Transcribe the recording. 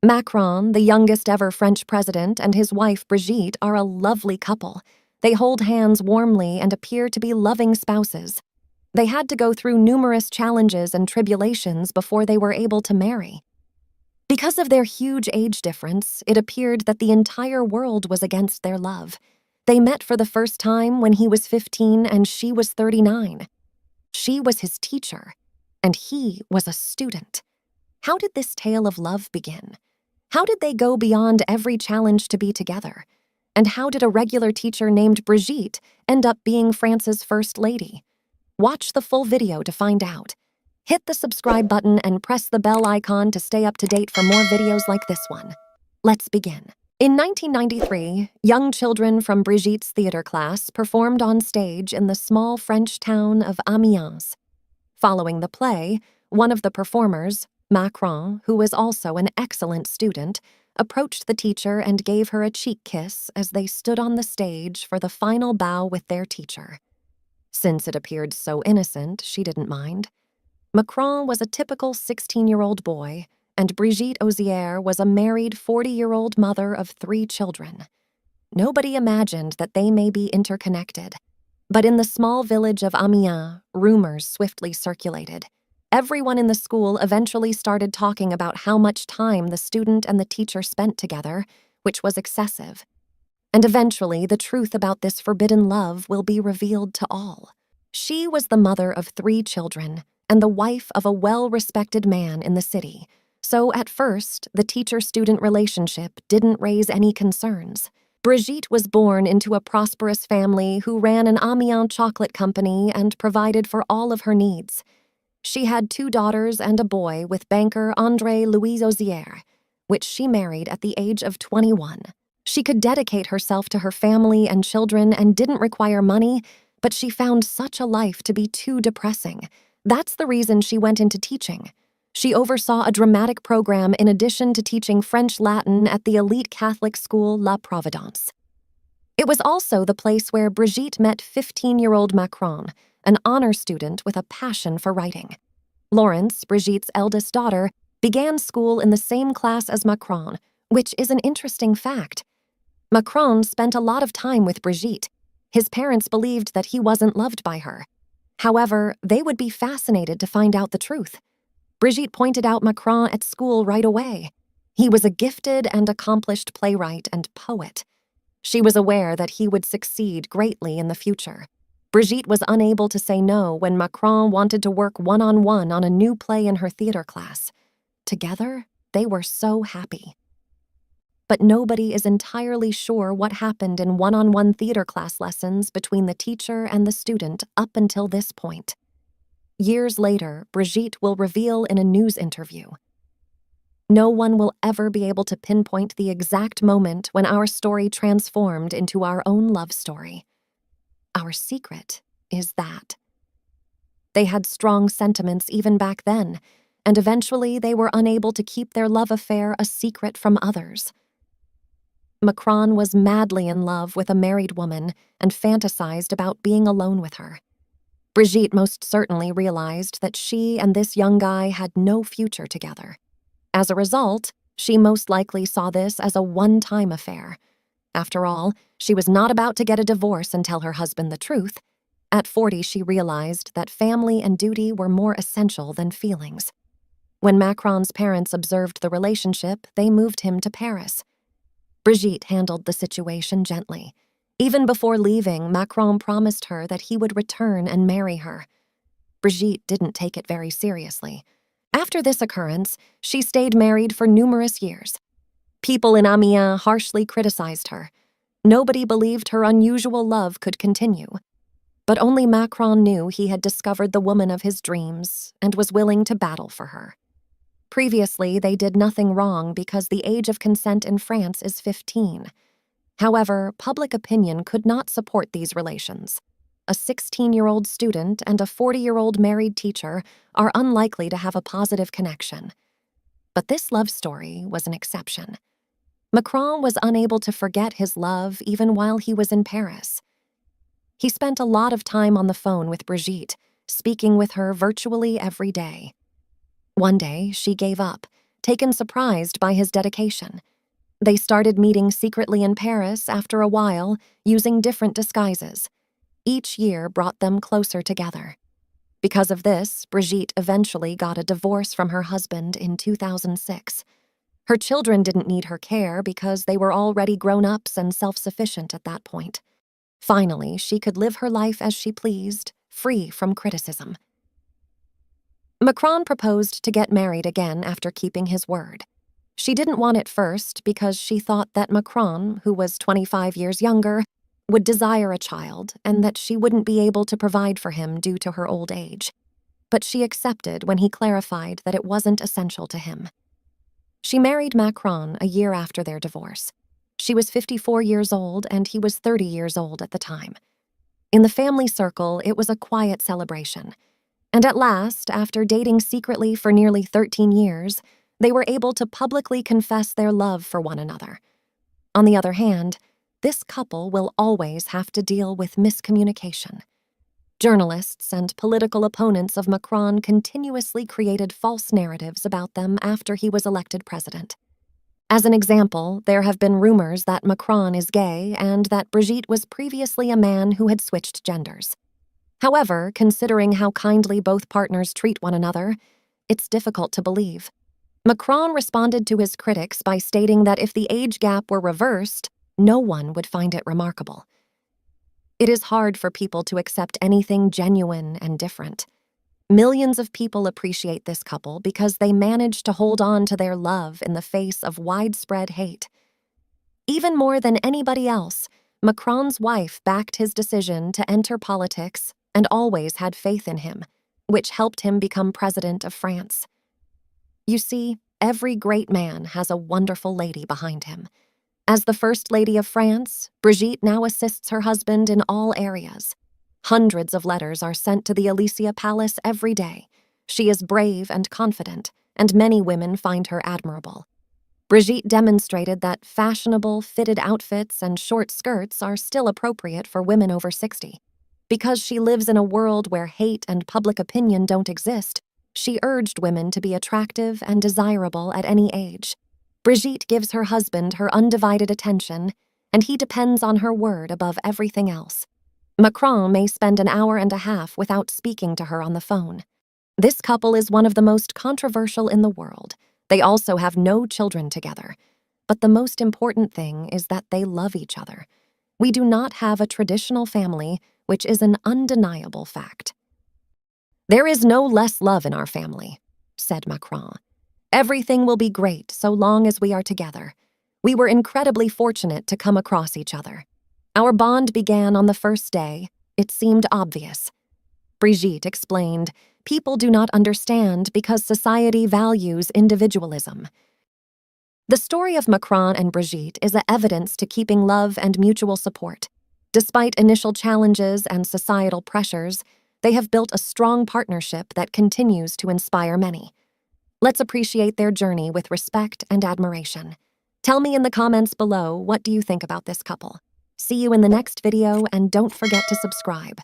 Macron, the youngest ever French president, and his wife Brigitte are a lovely couple. They hold hands warmly and appear to be loving spouses. They had to go through numerous challenges and tribulations before they were able to marry. Because of their huge age difference, it appeared that the entire world was against their love. They met for the first time when he was 15 and she was 39. She was his teacher, and he was a student. How did this tale of love begin? How did they go beyond every challenge to be together? And how did a regular teacher named Brigitte end up being France's first lady? Watch the full video to find out. Hit the subscribe button and press the bell icon to stay up to date for more videos like this one. Let's begin. In 1993, young children from Brigitte's theater class performed on stage in the small French town of Amiens. Following the play, one of the performers, Macron, who was also an excellent student, approached the teacher and gave her a cheek kiss as they stood on the stage for the final bow with their teacher. Since it appeared so innocent, she didn't mind. Macron was a typical 16-year-old boy, and Brigitte Ozier was a married 40-year-old mother of 3 children. Nobody imagined that they may be interconnected. But in the small village of Amiens, rumors swiftly circulated. Everyone in the school eventually started talking about how much time the student and the teacher spent together, which was excessive. And eventually, the truth about this forbidden love will be revealed to all. She was the mother of 3 children and the wife of a well-respected man in the city. So at first, the teacher-student relationship didn't raise any concerns. Brigitte was born into a prosperous family who ran an Amiens chocolate company and provided for all of her needs. She had 2 daughters and a boy with banker André Louis Ozier, which she married at the age of 21. She could dedicate herself to her family and children and didn't require money, but she found such a life to be too depressing. That's the reason she went into teaching. She oversaw a dramatic program in addition to teaching French Latin at the elite Catholic school La Providence. It was also the place where Brigitte met 15-year-old Macron, an honor student with a passion for writing. Laurence, Brigitte's eldest daughter, began school in the same class as Macron, which is an interesting fact. Macron spent a lot of time with Brigitte. His parents believed that he wasn't loved by her. However, they would be fascinated to find out the truth. Brigitte pointed out Macron at school right away. He was a gifted and accomplished playwright and poet. She was aware that he would succeed greatly in the future. Brigitte was unable to say no when Macron wanted to work one-on-one on a new play in her theater class. Together, they were so happy. But nobody is entirely sure what happened in one-on-one theater class lessons between the teacher and the student up until this point. Years later, Brigitte will reveal in a news interview, "No one will ever be able to pinpoint the exact moment when our story transformed into our own love story. Our secret is that." They had strong sentiments even back then, and eventually they were unable to keep their love affair a secret from others. Macron was madly in love with a married woman and fantasized about being alone with her. Brigitte most certainly realized that she and this young guy had no future together. As a result, she most likely saw this as a one-time affair. After all, she was not about to get a divorce and tell her husband the truth. At 40, she realized that family and duty were more essential than feelings. When Macron's parents observed the relationship, they moved him to Paris. Brigitte handled the situation gently. Even before leaving, Macron promised her that he would return and marry her. Brigitte didn't take it very seriously. After this occurrence, she stayed married for numerous years. People in Amiens harshly criticized her. Nobody believed her unusual love could continue. But only Macron knew he had discovered the woman of his dreams and was willing to battle for her. Previously, they did nothing wrong because the age of consent in France is 15. However, public opinion could not support these relations. A 16-year-old student and a 40-year-old married teacher are unlikely to have a positive connection. But this love story was an exception. Macron was unable to forget his love even while he was in Paris. He spent a lot of time on the phone with Brigitte, speaking with her virtually every day. One day, she gave up, taken surprised by his dedication. They started meeting secretly in Paris after a while, using different disguises. Each year brought them closer together. Because of this, Brigitte eventually got a divorce from her husband in 2006. Her children didn't need her care because they were already grown-ups and self-sufficient at that point. Finally, she could live her life as she pleased, free from criticism. Macron proposed to get married again after keeping his word. She didn't want it first because she thought that Macron, who was 25 years younger, would desire a child and that she wouldn't be able to provide for him due to her old age. But she accepted when he clarified that it wasn't essential to him. She married Macron a year after their divorce. She was 54 years old and he was 30 years old at the time. In the family circle, it was a quiet celebration. And at last, after dating secretly for nearly 13 years, they were able to publicly confess their love for one another. On the other hand, this couple will always have to deal with miscommunication. Journalists and political opponents of Macron continuously created false narratives about them after he was elected president. As an example, there have been rumors that Macron is gay and that Brigitte was previously a man who had switched genders. However, considering how kindly both partners treat one another, it's difficult to believe. Macron responded to his critics by stating that if the age gap were reversed, no one would find it remarkable. It is hard for people to accept anything genuine and different. Millions of people appreciate this couple because they managed to hold on to their love in the face of widespread hate. Even more than anybody else, Macron's wife backed his decision to enter politics and always had faith in him, which helped him become president of France. You see, every great man has a wonderful lady behind him. As the First Lady of France, Brigitte now assists her husband in all areas. Hundreds of letters are sent to the Élysée Palace every day. She is brave and confident, and many women find her admirable. Brigitte demonstrated that fashionable, fitted outfits and short skirts are still appropriate for women over 60. Because she lives in a world where hate and public opinion don't exist, she urged women to be attractive and desirable at any age. Brigitte gives her husband her undivided attention, and he depends on her word above everything else. Macron may spend an hour and a half without speaking to her on the phone. This couple is one of the most controversial in the world. They also have no children together. But the most important thing is that they love each other. We do not have a traditional family, which is an undeniable fact. "There is no less love in our family," said Macron. "Everything will be great so long as we are together. We were incredibly fortunate to come across each other. Our bond began on the first day. It seemed obvious." Brigitte explained, "People do not understand because society values individualism." The story of Macron and Brigitte is a evidence to keeping love and mutual support. Despite initial challenges and societal pressures, they have built a strong partnership that continues to inspire many. Let's appreciate their journey with respect and admiration. Tell me in the comments below, what do you think about this couple? See you in the next video, and don't forget to subscribe.